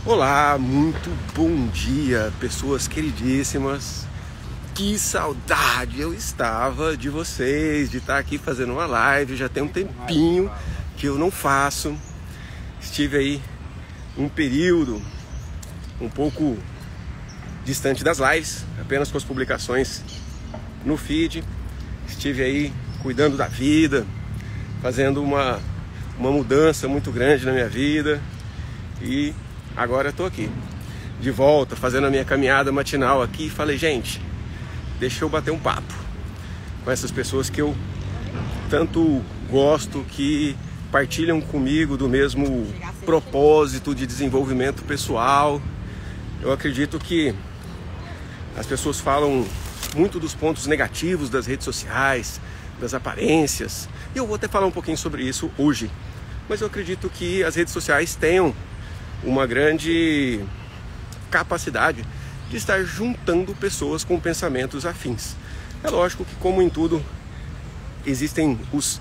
Olá, muito bom dia, pessoas queridíssimas. Que saudade eu estava de vocês, de estar aqui fazendo uma live. Já tem um tempinho que eu não faço. Estive aí um período um pouco distante das lives, apenas com as publicações no feed. Estive aí cuidando da vida, fazendo uma mudança muito grande na minha vida. E agora eu tô aqui, de volta, fazendo a minha caminhada matinal aqui. E falei, gente, deixa eu bater um papo com essas pessoas que eu tanto gosto, que partilham comigo do mesmo propósito de desenvolvimento pessoal. Eu acredito que as pessoas falam muito dos pontos negativos das redes sociais, das aparências, e eu vou até falar um pouquinho sobre isso hoje. Mas eu acredito que as redes sociais tenham uma grande capacidade de estar juntando pessoas com pensamentos afins. É lógico que, como em tudo, existem os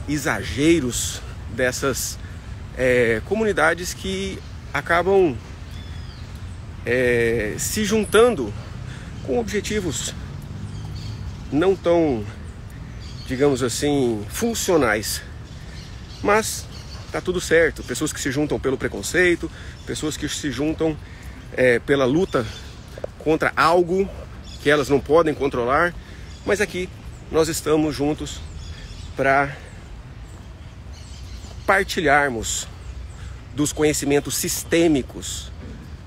exageros dessas comunidades que acabam se juntando com objetivos não tão, digamos assim, funcionais. Mas tá tudo certo. Pessoas que se juntam pelo preconceito, pessoas que se juntam pela luta contra algo que elas não podem controlar. Mas aqui nós estamos juntos para partilharmos dos conhecimentos sistêmicos,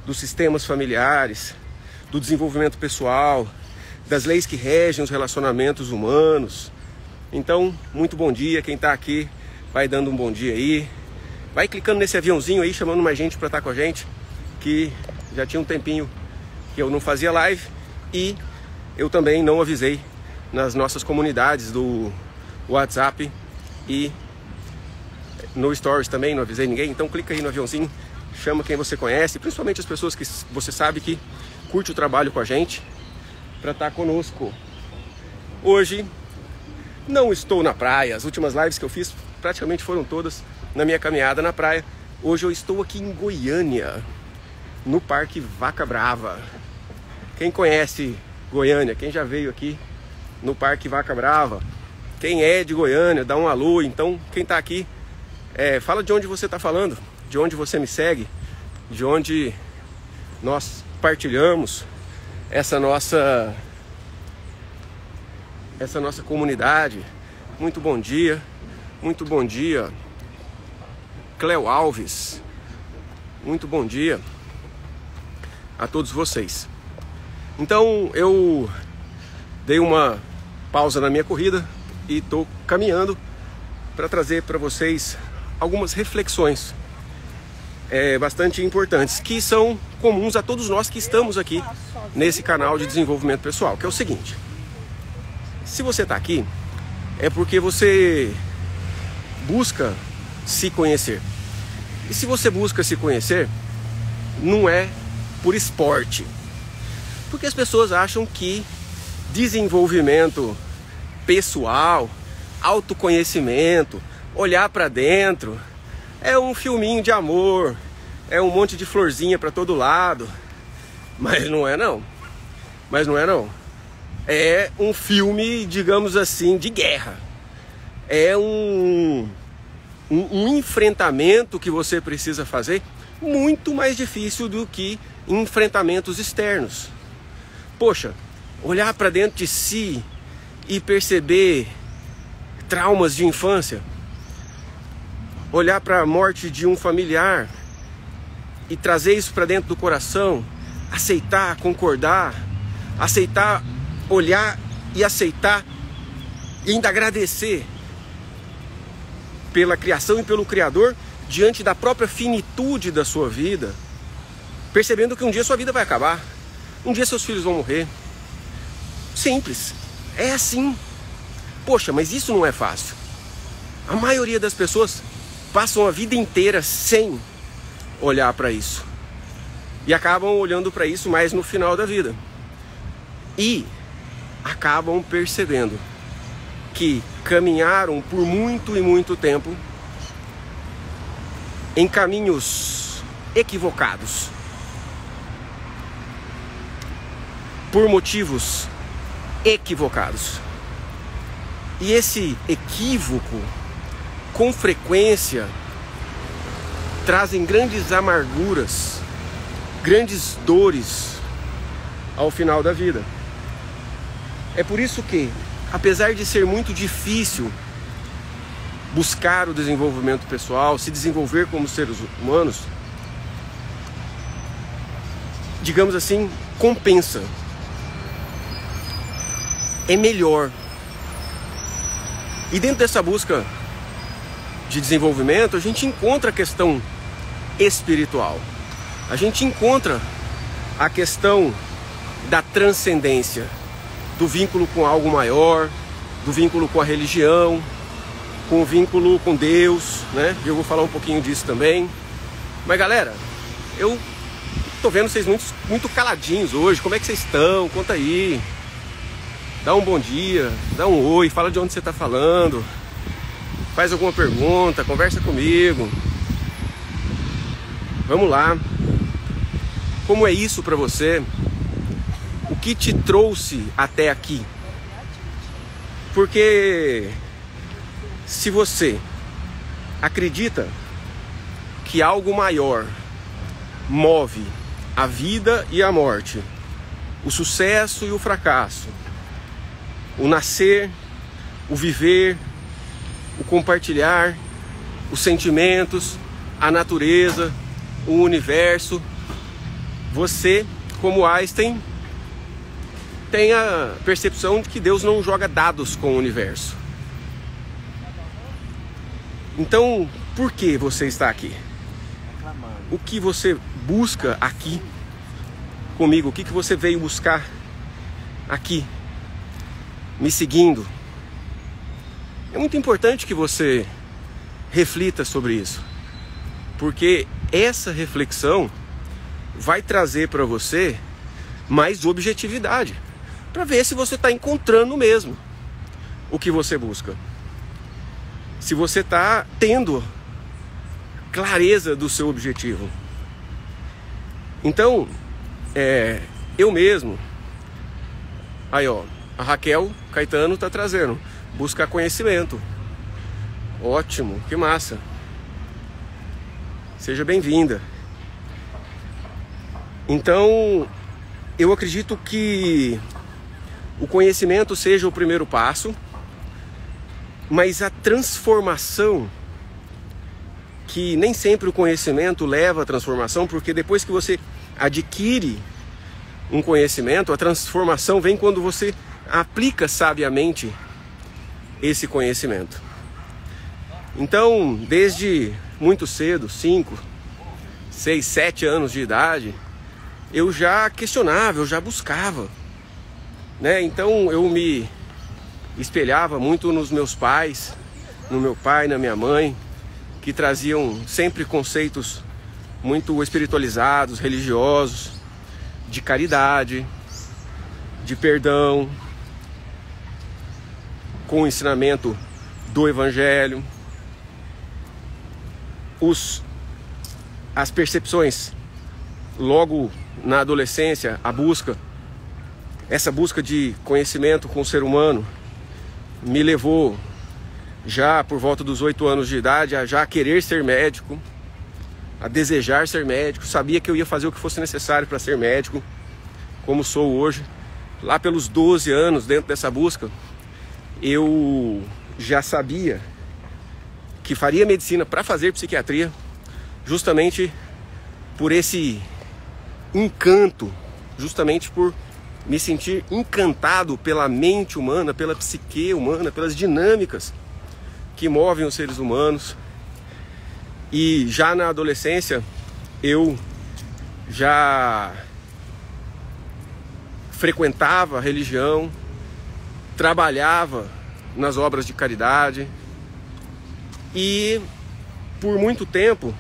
dos sistemas familiares, do desenvolvimento pessoal, das leis que regem os relacionamentos humanos. Então, muito bom dia. Quem está aqui, vai dando um bom dia aí. Vai clicando nesse aviãozinho aí, chamando mais gente para estar com a gente, que já tinha um tempinho que eu não fazia live. E eu também não avisei nas nossas comunidades do WhatsApp e no Stories também, não avisei ninguém. Então clica aí no aviãozinho, chama quem você conhece, principalmente as pessoas que você sabe que curte o trabalho com a gente, para estar conosco. Hoje não estou na praia. As últimas lives que eu fiz praticamente foram todas na minha caminhada na praia. Hoje eu estou aqui em Goiânia, no Parque Vaca Brava. Quem conhece Goiânia, quem já veio aqui no Parque Vaca Brava, quem é de Goiânia, dá um alô. Então, quem está aqui, fala de onde você está falando, de onde você me segue, de onde nós partilhamos essa nossa comunidade. Muito bom dia, Cleo Alves, muito bom dia a todos vocês. Então eu dei uma pausa na minha corrida e estou caminhando para trazer para vocês algumas reflexões bastante importantes, que são comuns a todos nós que estamos aqui nesse canal de desenvolvimento pessoal, que é o seguinte: se você está aqui, é porque você busca se conhecer. E se você busca se conhecer, não é por esporte. Porque as pessoas acham que desenvolvimento pessoal, autoconhecimento, olhar para dentro, é um filminho de amor, é um monte de florzinha para todo lado. Mas não é não. É um filme, digamos assim, de guerra. É um enfrentamento que você precisa fazer muito mais difícil do que enfrentamentos externos. Poxa, olhar para dentro de si e perceber traumas de infância, olhar para a morte de um familiar e trazer isso para dentro do coração, aceitar, concordar, aceitar, olhar e aceitar e ainda agradecer pela criação e pelo Criador diante da própria finitude da sua vida, percebendo que um dia sua vida vai acabar, um dia seus filhos vão morrer. Simples, é assim. Poxa, mas isso não é fácil. A maioria das pessoas passam a vida inteira sem olhar para isso e acabam olhando para isso mais no final da vida e acabam percebendo que caminharam por muito e muito tempo em caminhos equivocados. por motivos equivocados. E esse equívoco, com frequência, trazem grandes amarguras, grandes dores ao final da vida. É por isso que, apesar de ser muito difícil buscar o desenvolvimento pessoal, se desenvolver como seres humanos, digamos assim, compensa. É melhor. E dentro dessa busca de desenvolvimento, a gente encontra a questão espiritual. A gente encontra a questão da transcendência, do vínculo com algo maior, do vínculo com a religião, com o vínculo com Deus, né? Eu vou falar um pouquinho disso também. Mas galera, eu tô vendo vocês muito caladinhos hoje. Como é que vocês estão? Conta aí. Dá um bom dia, dá um oi, fala de onde você tá falando. Faz alguma pergunta, conversa comigo. Vamos lá. Como é isso pra você? O que te trouxe até aqui? Porque se você acredita que algo maior move a vida e a morte, o sucesso e o fracasso, o nascer, o viver, o compartilhar, os sentimentos, a natureza, o universo, você, como Einstein, tem a percepção de que Deus não joga dados com o universo. Então, por que você está aqui? O que você busca aqui comigo? O que você veio buscar aqui, me seguindo? É muito importante que você reflita sobre isso, porque essa reflexão vai trazer para você mais objetividade, para ver se você está encontrando mesmo o que você busca. Se você está tendo clareza do seu objetivo. Então, eu mesmo, aí ó, a Raquel Caetano está trazendo, buscar conhecimento. Ótimo, que massa. Seja bem-vinda. Então, eu acredito que o conhecimento seja o primeiro passo, mas a transformação, que nem sempre o conhecimento leva à transformação, porque depois que você adquire um conhecimento, a transformação vem quando você aplica sabiamente esse conhecimento. Então, desde muito cedo, 5, 6, 7 anos de idade, eu já questionava, eu já buscava, né? Então eu me espelhava muito nos meus pais, no meu pai, na minha mãe, que traziam sempre conceitos muito espiritualizados, religiosos, de caridade, de perdão, com o ensinamento do Evangelho. As percepções, logo na adolescência, essa busca de conhecimento com o ser humano, me levou, já por volta dos 8 anos de idade, a já querer ser médico, a desejar ser médico. Sabia que eu ia fazer o que fosse necessário para ser médico, como sou hoje. Lá pelos 12 anos, dentro dessa busca, eu já sabia que faria medicina para fazer psiquiatria, justamente por esse encanto, justamente por me sentir encantado pela mente humana, pela psique humana, pelas dinâmicas que movem os seres humanos. E já na adolescência eu já frequentava a religião, trabalhava nas obras de caridade e por muito tempo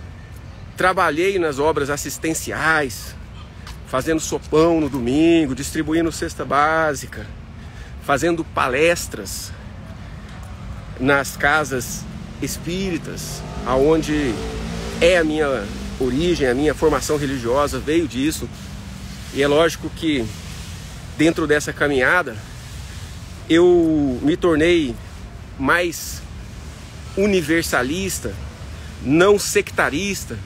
trabalhei nas obras assistenciais, fazendo sopão no domingo, distribuindo cesta básica, fazendo palestras nas casas espíritas, aonde é a minha origem, a minha formação religiosa veio disso. E é lógico que dentro dessa caminhada, eu me tornei mais universalista, não sectarista.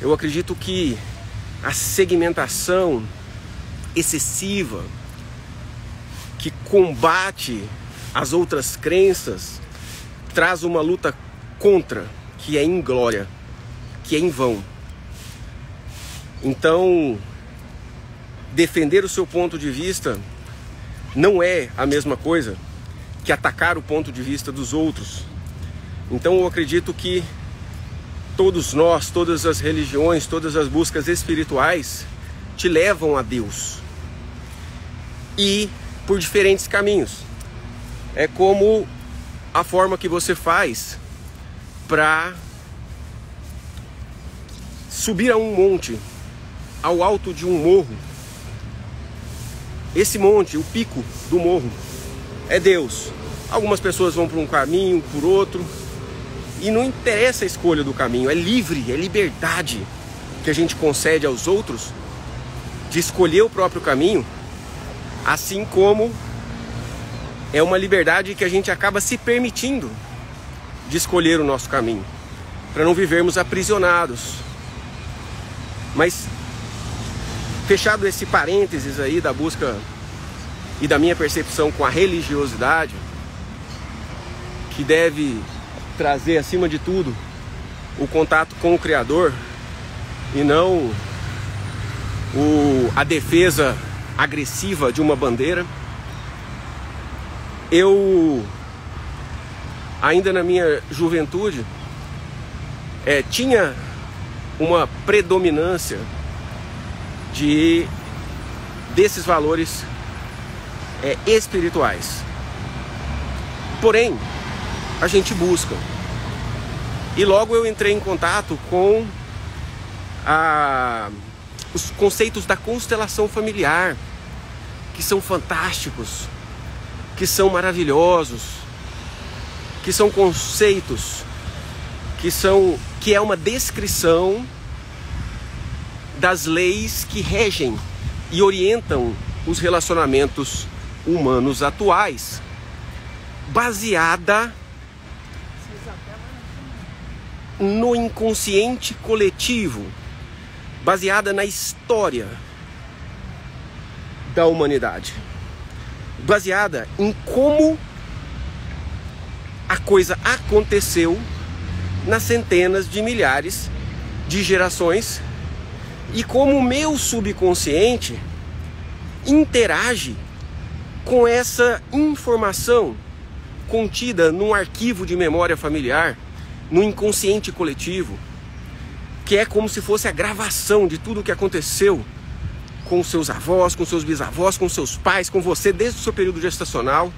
Eu acredito que a segmentação excessiva que combate as outras crenças traz uma luta contra, que é inglória, que é em vão. Então, defender o seu ponto de vista não é a mesma coisa que atacar o ponto de vista dos outros. Então eu acredito que todos nós, todas as religiões, todas as buscas espirituais te levam a Deus. E por diferentes caminhos. É como a forma que você faz para subir a um monte, ao alto de um morro. Esse monte, o pico do morro, é Deus. Algumas pessoas vão por um caminho, por outro, e não interessa a escolha do caminho, é livre, é liberdade que a gente concede aos outros de escolher o próprio caminho, assim como é uma liberdade que a gente acaba se permitindo de escolher o nosso caminho, para não vivermos aprisionados. Mas, fechado esse parênteses aí da busca e da minha percepção com a religiosidade, que deve trazer, acima de tudo, o contato com o Criador e não a defesa agressiva de uma bandeira, eu, ainda na minha juventude, tinha uma predominância desses valores espirituais. Porém, a gente busca. E logo eu entrei em contato com os conceitos da constelação familiar, que são fantásticos, que são maravilhosos, que são conceitos que é uma descrição das leis que regem e orientam os relacionamentos humanos atuais, baseada no inconsciente coletivo, baseada na história da humanidade, baseada em como a coisa aconteceu nas centenas de milhares de gerações e como o meu subconsciente interage com essa informação contida num arquivo de memória familiar, no inconsciente coletivo, que é como se fosse a gravação de tudo o que aconteceu com seus avós, com seus bisavós, com seus pais, com você desde o seu período gestacional,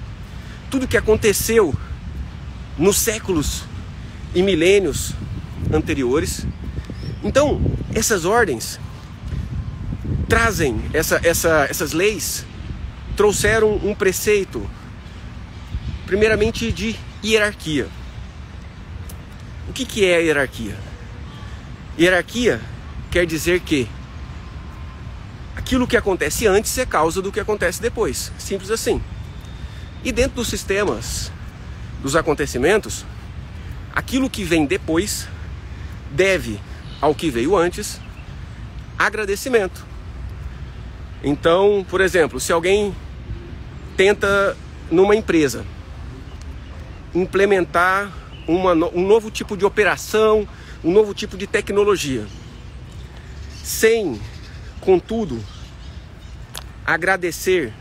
tudo que aconteceu nos séculos e milênios anteriores. Então, essas ordens trazem, essas leis trouxeram um preceito, primeiramente de hierarquia. O que é a hierarquia? Hierarquia quer dizer que aquilo que acontece antes é causa do que acontece depois. Simples assim. E dentro dos sistemas dos acontecimentos, aquilo que vem depois deve ao que veio antes agradecimento. Então, por exemplo, se alguém tenta numa empresa implementar um novo tipo de operação, um novo tipo de tecnologia, sem, contudo, agradecer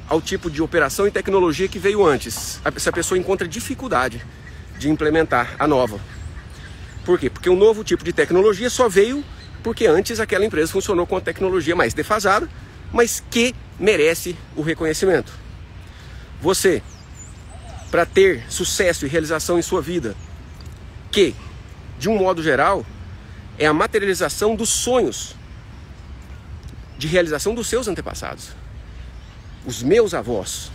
ao tipo de operação e tecnologia que veio antes, essa pessoa encontra dificuldade de implementar a nova. Por quê? Porque o novo tipo de tecnologia só veio porque antes aquela empresa funcionou com a tecnologia mais defasada, mas que merece o reconhecimento. Você, para ter sucesso e realização em sua vida, que, de um modo geral, é a materialização dos sonhos de realização dos seus antepassados. Os meus avós,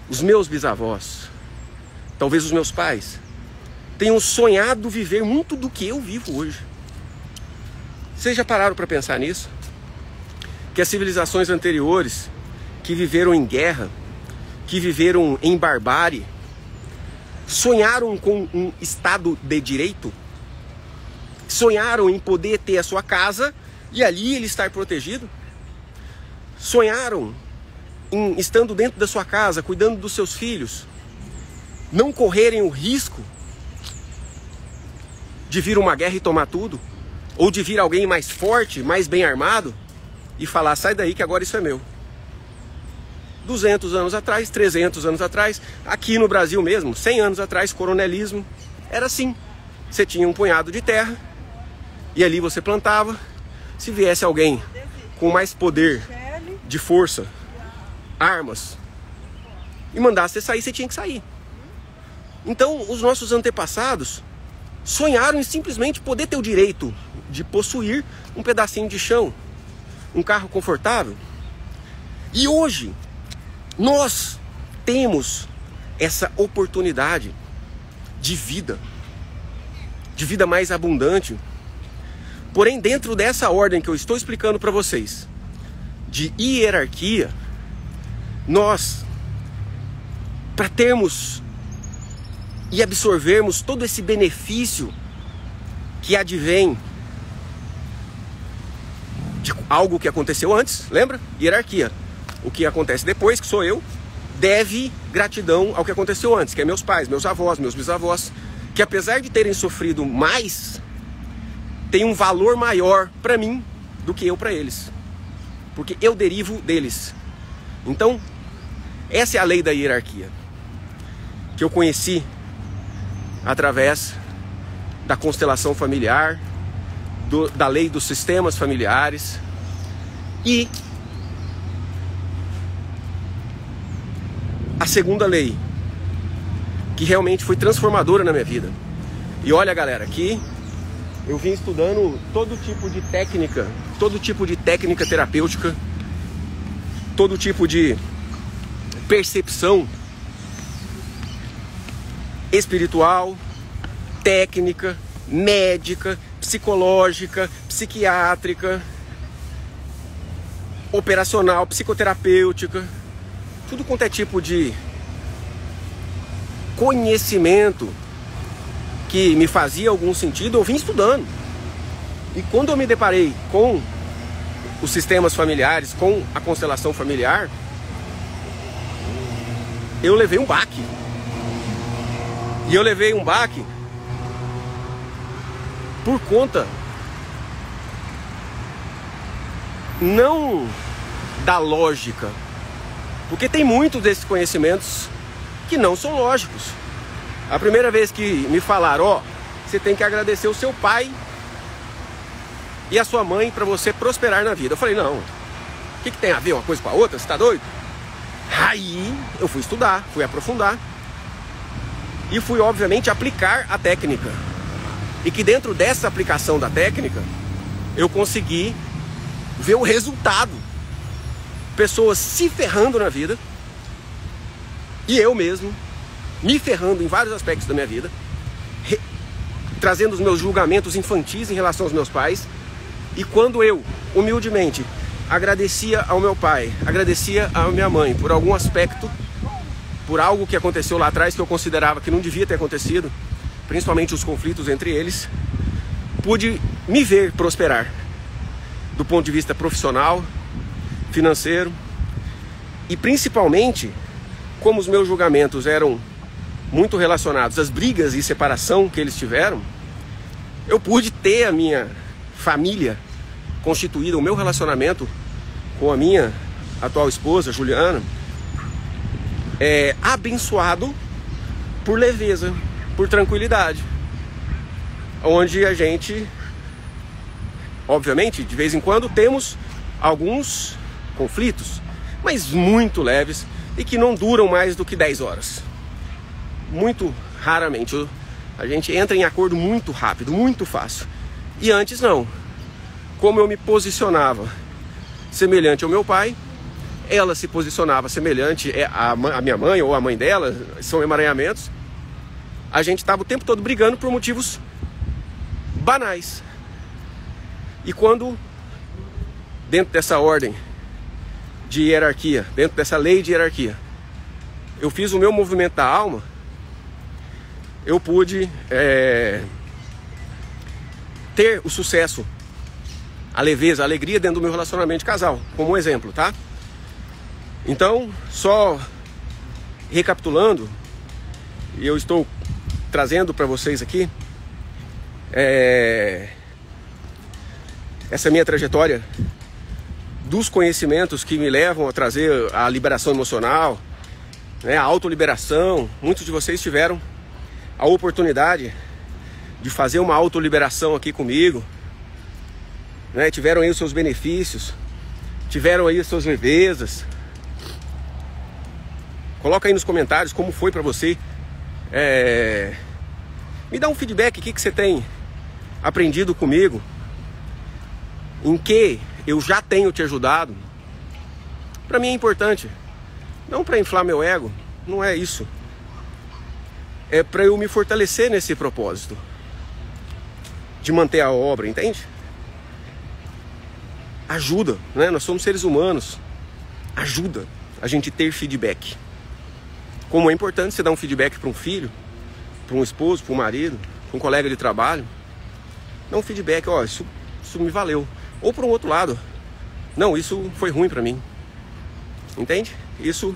os meus bisavós, talvez os meus pais, tenham sonhado viver muito do que eu vivo hoje. Vocês já pararam para pensar nisso? Que as civilizações anteriores que viveram em guerra, que viveram em barbárie, sonharam com um Estado de direito, sonharam em poder ter a sua casa e ali ele estar protegido, sonharam em, estando dentro da sua casa, cuidando dos seus filhos, não correrem o risco de vir uma guerra e tomar tudo, ou de vir alguém mais forte, mais bem armado e falar, sai daí que agora isso é meu. 200 anos atrás, 300 anos atrás, aqui no Brasil mesmo, 100 anos atrás, coronelismo, era assim. Você tinha um punhado de terra e ali você plantava. Se viesse alguém com mais poder de força, armas, e mandasse você sair, você tinha que sair. Então, os nossos antepassados sonharam em simplesmente poder ter o direito de possuir um pedacinho de chão, um carro confortável. E hoje, nós temos essa oportunidade de vida mais abundante. Porém, dentro dessa ordem que eu estou explicando para vocês, de hierarquia, nós, para termos e absorvermos todo esse benefício que advém de algo que aconteceu antes, lembra? Hierarquia. O que acontece depois, que sou eu, deve gratidão ao que aconteceu antes, que é meus pais, meus avós, meus bisavós, que apesar de terem sofrido mais, tem um valor maior para mim do que eu para eles, porque eu derivo deles. Então, essa é a lei da hierarquia, que eu conheci através da constelação familiar, da lei dos sistemas familiares, e a segunda lei, que realmente foi transformadora na minha vida. E olha, galera, aqui eu vim estudando todo tipo de técnica terapêutica, todo tipo de percepção espiritual, técnica, médica, psicológica, psiquiátrica, operacional, psicoterapêutica, tudo quanto é tipo de conhecimento que me fazia algum sentido, eu vim estudando. E quando eu me deparei com os sistemas familiares, com a constelação familiar, eu levei um baque. E eu levei um baque por conta não da lógica, porque tem muitos desses conhecimentos que não são lógicos. A primeira vez que me falaram, ó, você tem que agradecer o seu pai e a sua mãe para você prosperar na vida. Eu falei, não, o que tem a ver uma coisa com a outra? Você tá doido? Aí eu fui estudar, fui aprofundar e fui, obviamente, aplicar a técnica. E que dentro dessa aplicação da técnica, eu consegui ver o resultado. Pessoas se ferrando na vida e eu mesmo me ferrando em vários aspectos da minha vida, trazendo os meus julgamentos infantis em relação aos meus pais. E quando eu, humildemente, agradecia ao meu pai, agradecia à minha mãe por algum aspecto, por algo que aconteceu lá atrás que eu considerava que não devia ter acontecido, principalmente os conflitos entre eles, pude me ver prosperar do ponto de vista profissional, financeiro, e principalmente, como os meus julgamentos eram muito relacionados às brigas e separação que eles tiveram, eu pude ter a minha família constituída, o meu relacionamento com a minha atual esposa, Juliana, abençoado por leveza, por tranquilidade, onde a gente, obviamente, de vez em quando temos alguns conflitos, mas muito leves e que não duram mais do que 10 horas. Muito raramente. A gente entra em acordo muito rápido, muito fácil. E antes não. Como eu me posicionava semelhante ao meu pai, ela se posicionava semelhante à minha mãe ou à mãe dela, são emaranhamentos. A gente estava o tempo todo brigando por motivos banais. E quando, dentro dessa ordem de hierarquia, dentro dessa lei de hierarquia, eu fiz o meu movimento da alma, eu pude ter o sucesso, a leveza, a alegria dentro do meu relacionamento de casal, como um exemplo, tá? Então, só recapitulando, eu estou trazendo para vocês aqui essa minha trajetória dos conhecimentos que me levam a trazer a liberação emocional, né, a autoliberação. Muitos de vocês tiveram a oportunidade de fazer uma autoliberação aqui comigo, né, tiveram aí os seus benefícios, tiveram aí as suas levezas. Coloca aí nos comentários como foi para você. Me dá um feedback, o que você tem aprendido comigo, em que eu já tenho te ajudado. Para mim é importante, não para inflar meu ego, não é isso. É para eu me fortalecer nesse propósito de manter a obra, entende? Ajuda, né? Nós somos seres humanos. Ajuda a gente ter feedback. Como é importante você dar um feedback para um filho, para um esposo, para um marido, para um colega de trabalho. Dá um feedback, ó, isso me valeu. Ou para um outro lado, não, isso foi ruim para mim. Entende? Isso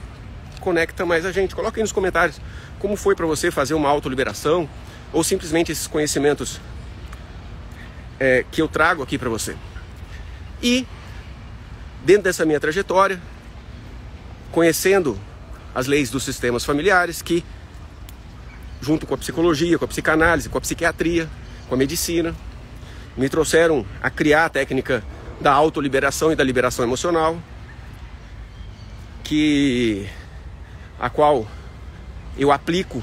conecta mais a gente. Coloca aí nos comentários como foi para você fazer uma autoliberação, ou simplesmente esses conhecimentos que eu trago aqui para você. E dentro dessa minha trajetória, conhecendo as leis dos sistemas familiares, que junto com a psicologia, com a psicanálise, com a psiquiatria, com a medicina, me trouxeram a criar a técnica da autoliberação e da liberação emocional, a qual eu aplico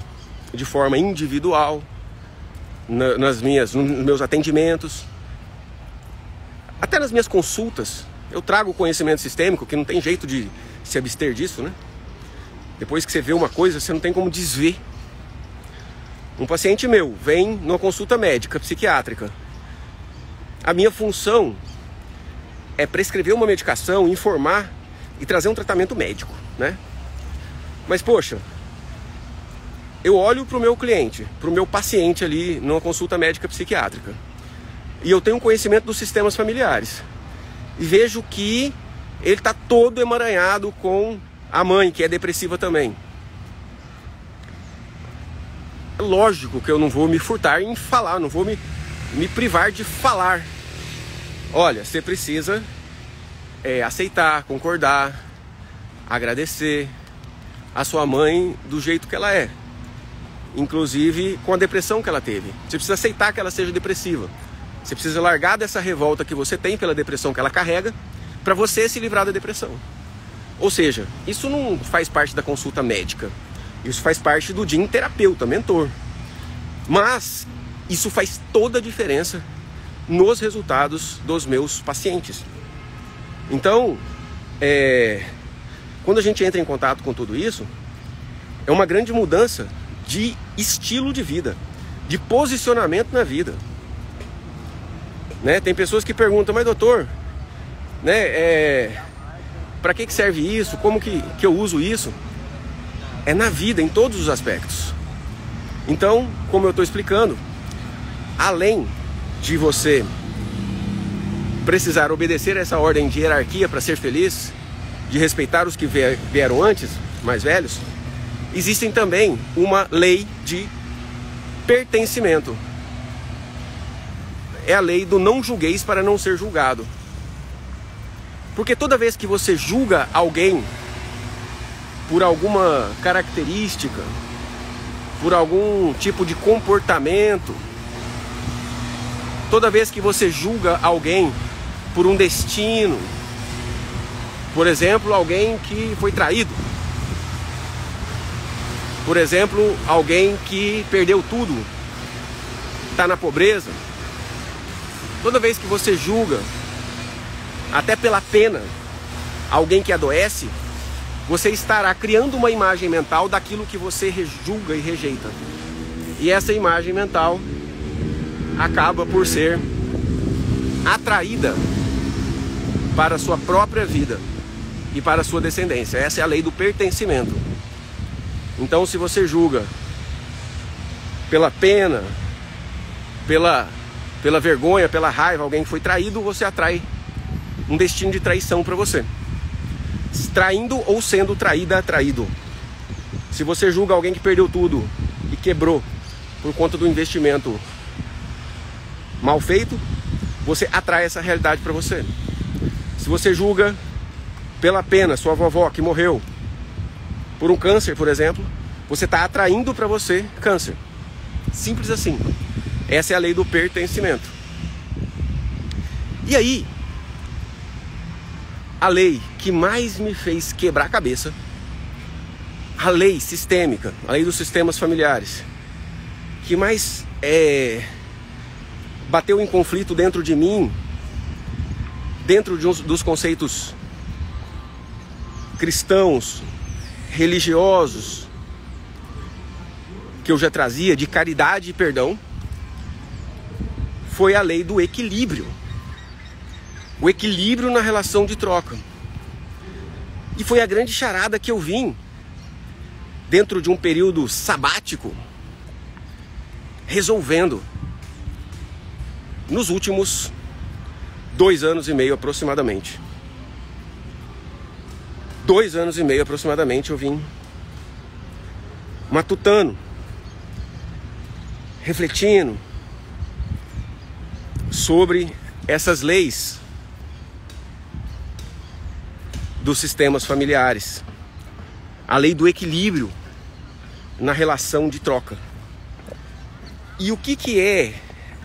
de forma individual nos meus atendimentos, até nas minhas consultas. Eu trago o conhecimento sistêmico, que não tem jeito de se abster disso, né? Depois que você vê uma coisa, você não tem como desver. Um paciente meu vem numa consulta médica, psiquiátrica. A minha função é prescrever uma medicação, informar e trazer um tratamento médico, né? Mas, poxa, eu olho para o meu cliente, para o meu paciente ali numa consulta médica psiquiátrica, e eu tenho um conhecimento dos sistemas familiares, e vejo que ele está todo emaranhado com a mãe, que é depressiva também. É lógico que eu não vou me furtar em falar, não vou me privar de falar. Olha, você precisa aceitar, concordar, agradecer a sua mãe do jeito que ela é, inclusive com a depressão que ela teve. Você precisa aceitar que ela seja depressiva. Você precisa largar dessa revolta que você tem pela depressão que ela carrega, para você se livrar da depressão. Ou seja, isso não faz parte da consulta médica, isso faz parte do DIM terapeuta, mentor. Mas isso faz toda a diferença nos resultados dos meus pacientes. Então, quando a gente entra em contato com tudo isso, é uma grande mudança de estilo de vida, de posicionamento na vida, né? Tem pessoas que perguntam, mas doutor, né, para que serve isso? Como que eu uso isso? É na vida, em todos os aspectos. Então, como eu estou explicando, além de você precisar obedecer a essa ordem de hierarquia para ser feliz, de respeitar os que vieram antes, mais velhos, existem também uma lei de pertencimento. É a lei do não julgueis para não ser julgado. Porque toda vez que você julga alguém por alguma característica, por algum tipo de comportamento, toda vez que você julga alguém por um destino, por exemplo, alguém que foi traído, por exemplo, alguém que perdeu tudo, está na pobreza, toda vez que você julga, até pela pena, alguém que adoece, você estará criando uma imagem mental daquilo que você julga e rejeita. E essa imagem mental acaba por ser atraída para a sua própria vida. e para a sua descendência. Essa é a lei do pertencimento. Então, se você julga pela pena, pela vergonha, pela raiva, alguém que foi traído, você atrai um destino de traição para você. Traindo ou sendo traída, traído. Se você julga alguém que perdeu tudo e quebrou por conta do investimento mal feito, você atrai essa realidade para você. Se você julga pela pena sua vovó que morreu por um câncer, por exemplo, você está atraindo para você câncer. Simples assim. Essa é a lei do pertencimento. E aí, a lei que mais me fez quebrar a cabeça, a lei sistêmica, a lei dos sistemas familiares, que mais bateu em conflito dentro de mim, dentro dos conceitos cristãos, religiosos, que eu já trazia, de caridade e perdão, foi a lei do equilíbrio. O equilíbrio na relação de troca. E foi a grande charada que eu vim, dentro de um período sabático, resolvendo nos últimos 2 anos e meio aproximadamente. 2 anos e meio aproximadamente eu vim matutando, refletindo sobre essas leis dos sistemas familiares, a lei do equilíbrio na relação de troca. E o que é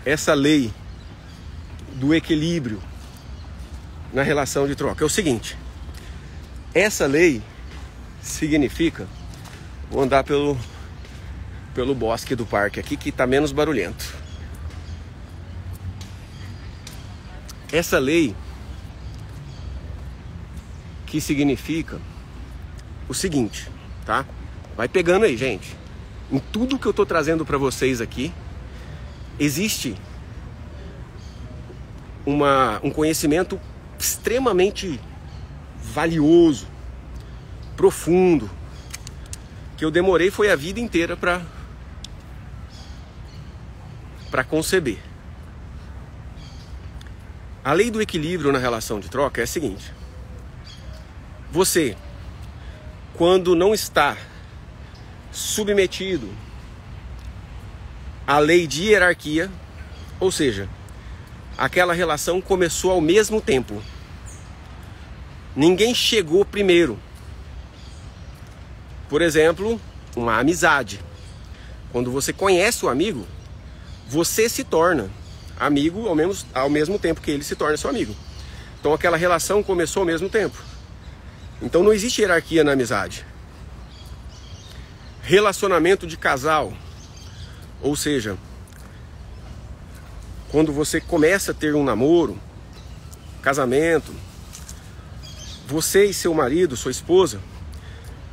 essa lei do equilíbrio na relação de troca? É o seguinte, essa lei significa, vou andar pelo bosque do parque aqui que está menos barulhento. Essa lei que significa o seguinte, tá? Vai pegando aí, gente. Em tudo que eu tô trazendo para vocês aqui, existe um conhecimento extremamente valioso, profundo, que eu demorei foi a vida inteira para conceber. A lei do equilíbrio na relação de troca é a seguinte: você, quando não está submetido à lei de hierarquia, ou seja, aquela relação começou ao mesmo tempo, ninguém chegou primeiro. Por exemplo, uma amizade. Quando você conhece o amigo, você se torna amigo ao mesmo tempo que ele se torna seu amigo. Então aquela relação começou ao mesmo tempo. Então não existe hierarquia na amizade. Relacionamento de casal, ou seja, quando você começa a ter um namoro, casamento, você e seu marido, sua esposa,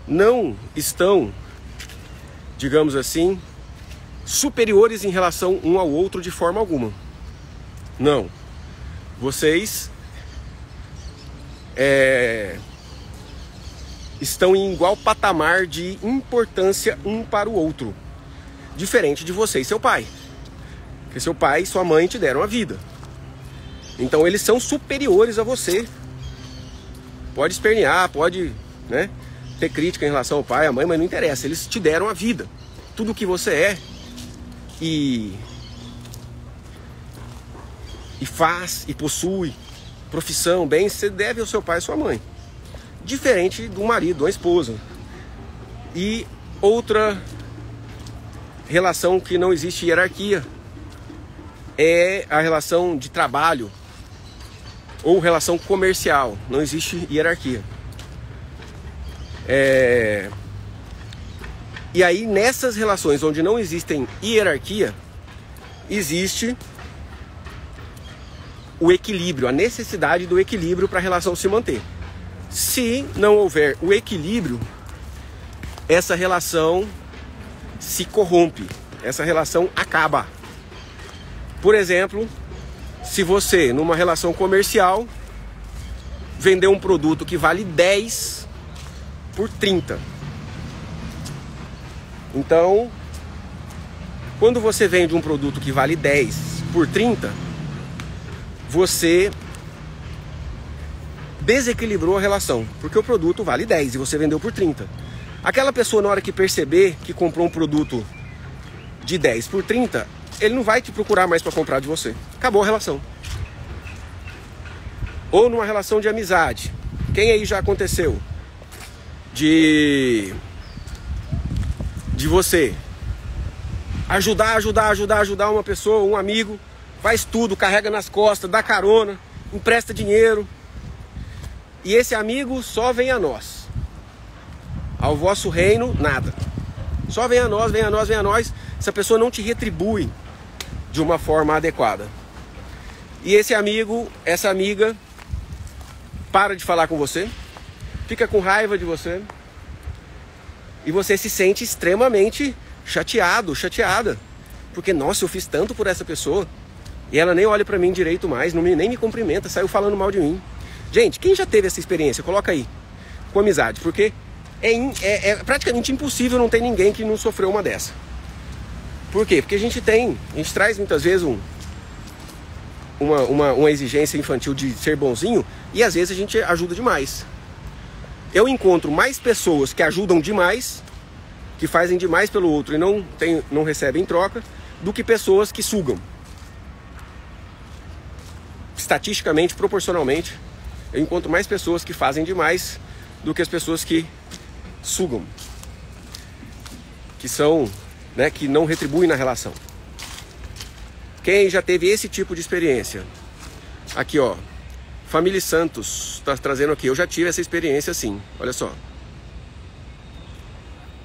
não estão, digamos assim, superiores em relação um ao outro de forma alguma. Não. Vocês estão em igual patamar de importância um para o outro. Diferente de você e seu pai. Porque seu pai e sua mãe te deram a vida. Então eles são superiores a você. Pode espernear, pode, né, ter crítica em relação ao pai, à mãe, mas não interessa. Eles te deram a vida. Tudo que você é e faz e possui, profissão, bem, você deve ao seu pai e sua mãe. Diferente do marido, da esposa. E outra relação que não existe hierarquia é a relação de trabalho ou relação comercial. Não existe hierarquia. E aí nessas relações onde não existem hierarquia, existe o equilíbrio, a necessidade do equilíbrio para a relação se manter. Se não houver o equilíbrio, essa relação se corrompe, essa relação acaba. Por exemplo, se você, numa relação comercial, vender um produto que vale 10 por 30. Então, quando você vende um produto que vale 10 por 30, você desequilibrou a relação, porque o produto vale 10 e você vendeu por 30. Aquela pessoa, na hora que perceber que comprou um produto de 10 por 30, ele não vai te procurar mais para comprar de você. Acabou a relação. Ou numa relação de amizade. Quem aí já aconteceu de você ajudar uma pessoa, um amigo, faz tudo, carrega nas costas, dá carona, empresta dinheiro, e esse amigo só vem a nós, ao vosso reino nada, só vem a nós, essa pessoa não te retribui de uma forma adequada, e esse amigo, essa amiga para de falar com você, fica com raiva de você, e você se sente extremamente chateada, porque nossa, eu fiz tanto por essa pessoa e ela nem olha pra mim direito mais, nem me cumprimenta, saiu falando mal de mim. Gente, quem já teve essa experiência, coloca aí, com amizade, porque é praticamente impossível não ter ninguém que não sofreu uma dessa. Por quê? Porque a gente traz muitas vezes uma exigência infantil de ser bonzinho, e às vezes a gente ajuda demais. Eu encontro mais pessoas que ajudam demais, que fazem demais pelo outro e não recebem em troca, do que pessoas que sugam. Estatisticamente, proporcionalmente, eu encontro mais pessoas que fazem demais do que as pessoas que sugam, que são, né, que não retribuem na relação. Quem já teve esse tipo de experiência? Aqui, ó, Família Santos está trazendo aqui. Eu já tive essa experiência sim. Olha só.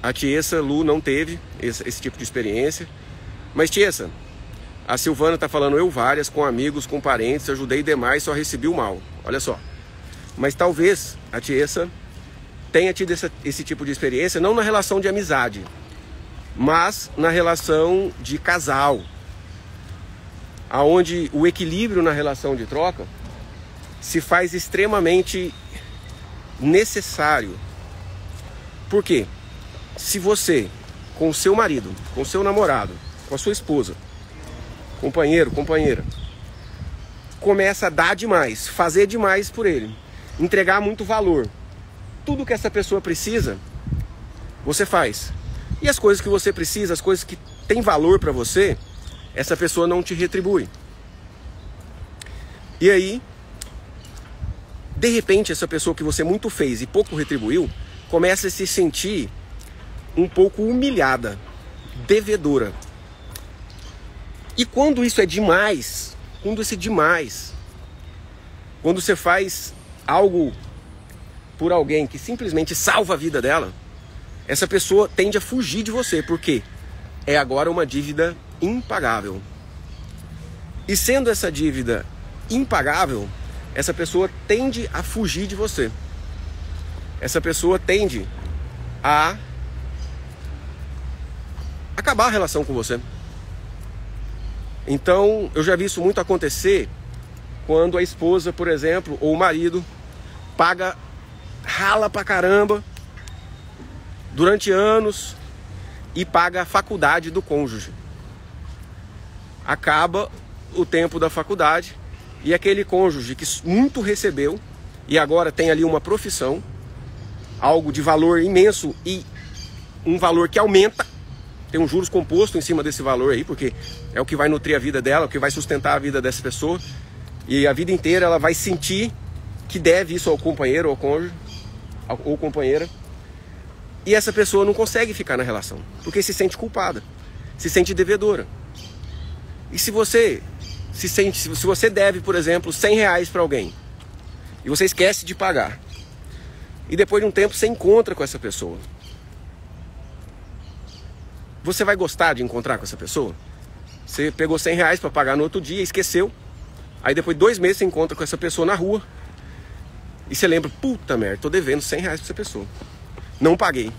A Tiesa Lu não teve esse tipo de experiência. Mas Tiesa, a Silvana está falando, eu várias, com amigos, com parentes, ajudei demais, só recebi o mal. Olha só. Mas talvez a Tiesa tenha tido esse tipo de experiência, não na relação de amizade, mas na relação de casal, aonde o equilíbrio na relação de troca se faz extremamente necessário. Por quê? Se você, com o seu marido, com o seu namorado, com a sua esposa, companheiro, companheira, começa a dar demais, fazer demais por ele, entregar muito valor, tudo que essa pessoa precisa, você faz. E as coisas que você precisa, as coisas que têm valor para você, essa pessoa não te retribui. E aí, de repente, essa pessoa que você muito fez e pouco retribuiu, começa a se sentir um pouco humilhada, devedora. E quando isso é demais, quando você faz algo por alguém que simplesmente salva a vida dela, essa pessoa tende a fugir de você, porque é agora uma dívida impagável. E sendo essa dívida impagável, essa pessoa tende a fugir de você. Essa pessoa tende a acabar a relação com você. Então, eu já vi isso muito acontecer quando a esposa, por exemplo, ou o marido rala pra caramba durante anos e paga a faculdade do cônjuge. Acaba o tempo da faculdade e aquele cônjuge que muito recebeu e agora tem ali uma profissão, algo de valor imenso e um valor que aumenta, tem um juros composto em cima desse valor aí, porque é o que vai nutrir a vida dela, o que vai sustentar a vida dessa pessoa, e a vida inteira ela vai sentir que deve isso ao companheiro, ao cônjuge, ou companheira, e essa pessoa não consegue ficar na relação, porque se sente culpada, se sente devedora. E se você deve, por exemplo, R$100 para alguém, e você esquece de pagar, e depois de um tempo você encontra com essa pessoa, você vai gostar de encontrar com essa pessoa? Você pegou R$100 para pagar no outro dia, esqueceu, aí depois de 2 meses você encontra com essa pessoa na rua, e você lembra, puta merda, tô devendo R$100 para essa pessoa, não paguei.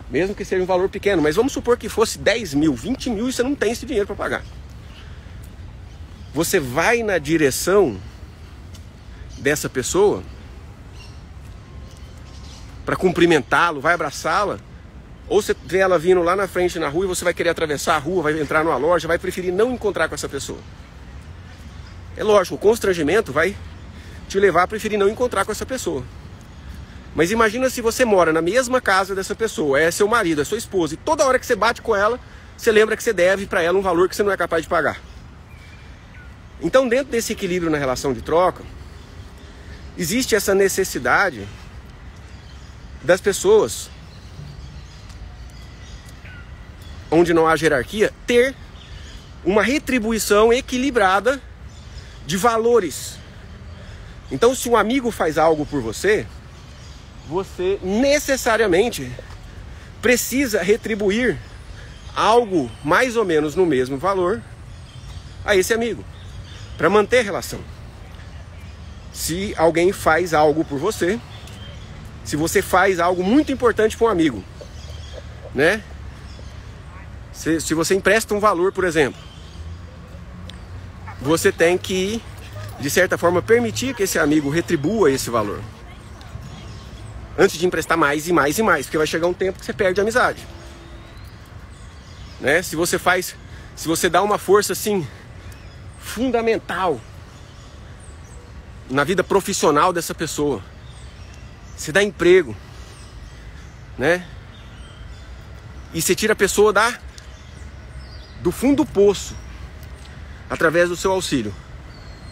Mesmo que seja um valor pequeno, mas vamos supor que fosse 10 mil, 20 mil e você não tem esse dinheiro para pagar. Você vai na direção dessa pessoa para cumprimentá-lo, vai abraçá-la, ou você vê ela vindo lá na frente na rua e você vai querer atravessar a rua, vai entrar numa loja, vai preferir não encontrar com essa pessoa. É lógico, o constrangimento vai te levar a preferir não encontrar com essa pessoa. Mas imagina se você mora na mesma casa dessa pessoa, é seu marido, é sua esposa, e toda hora que você bate com ela, você lembra que você deve para ela um valor que você não é capaz de pagar. Então, dentro desse equilíbrio na relação de troca, existe essa necessidade das pessoas, onde não há hierarquia, ter uma retribuição equilibrada de valores. Então, se um amigo faz algo por você, você necessariamente precisa retribuir algo mais ou menos no mesmo valor a esse amigo, para manter a relação. Se alguém faz algo por você, se você faz algo muito importante para um amigo, né? Se você empresta um valor, por exemplo, você tem que, de certa forma, permitir que esse amigo retribua esse valor, antes de emprestar mais e mais e mais, porque vai chegar um tempo que você perde a amizade, né? Se você dá uma força assim fundamental na vida profissional dessa pessoa, você dá emprego, né? E você tira a pessoa do fundo do poço através do seu auxílio.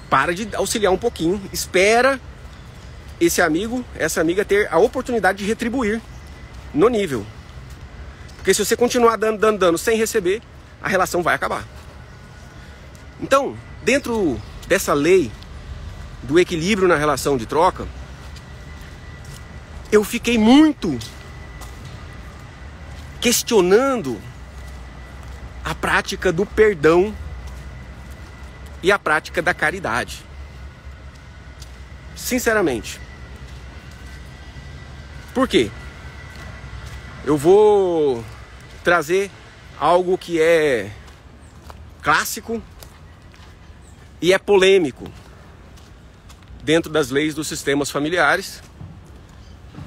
Para de auxiliar um pouquinho, espera esse amigo, essa amiga ter a oportunidade de retribuir no nível. Porque se você continuar dando sem receber, a relação vai acabar. Então, dentro dessa lei do equilíbrio na relação de troca, eu fiquei muito questionando a prática do perdão e a prática da caridade. Sinceramente. Por quê? Eu vou trazer algo que é clássico e é polêmico dentro das leis dos sistemas familiares,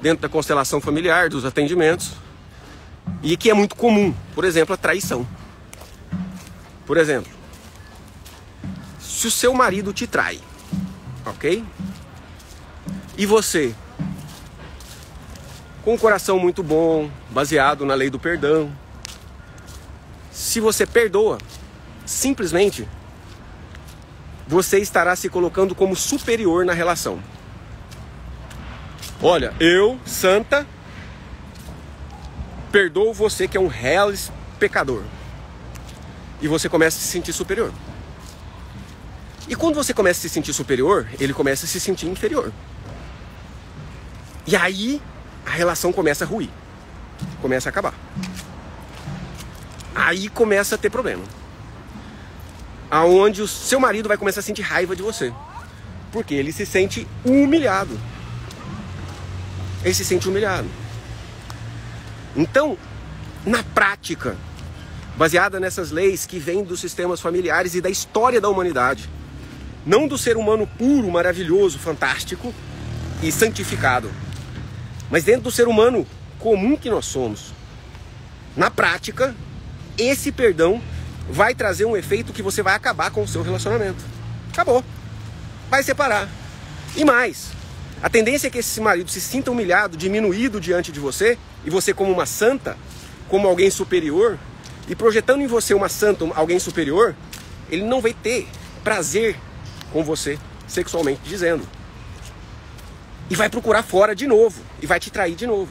dentro da constelação familiar, dos atendimentos, e que é muito comum. Por exemplo, a traição. Por exemplo, se o seu marido te trai, ok? E você, com um coração muito bom, baseado na lei do perdão, se você perdoa, simplesmente você estará se colocando como superior na relação. Olha, eu, santa, perdoo você que é um reles pecador. E você começa a se sentir superior. E quando você começa a se sentir superior, ele começa a se sentir inferior. E aí a relação começa a ruir, começa a acabar. Aí começa a ter problema. Aonde o seu marido vai começar a sentir raiva de você, porque ele se sente humilhado. Ele se sente humilhado. Então, na prática, baseada nessas leis que vêm dos sistemas familiares e da história da humanidade, não do ser humano puro, maravilhoso, fantástico e santificado, mas dentro do ser humano comum que nós somos, na prática, esse perdão vai trazer um efeito que você vai acabar com o seu relacionamento. Acabou. Vai separar. E mais, a tendência é que esse marido se sinta humilhado, diminuído diante de você, e você como uma santa, como alguém superior, e projetando em você uma santa, alguém superior, ele não vai ter prazer com você, sexualmente dizendo. E vai procurar fora de novo, e vai te trair de novo.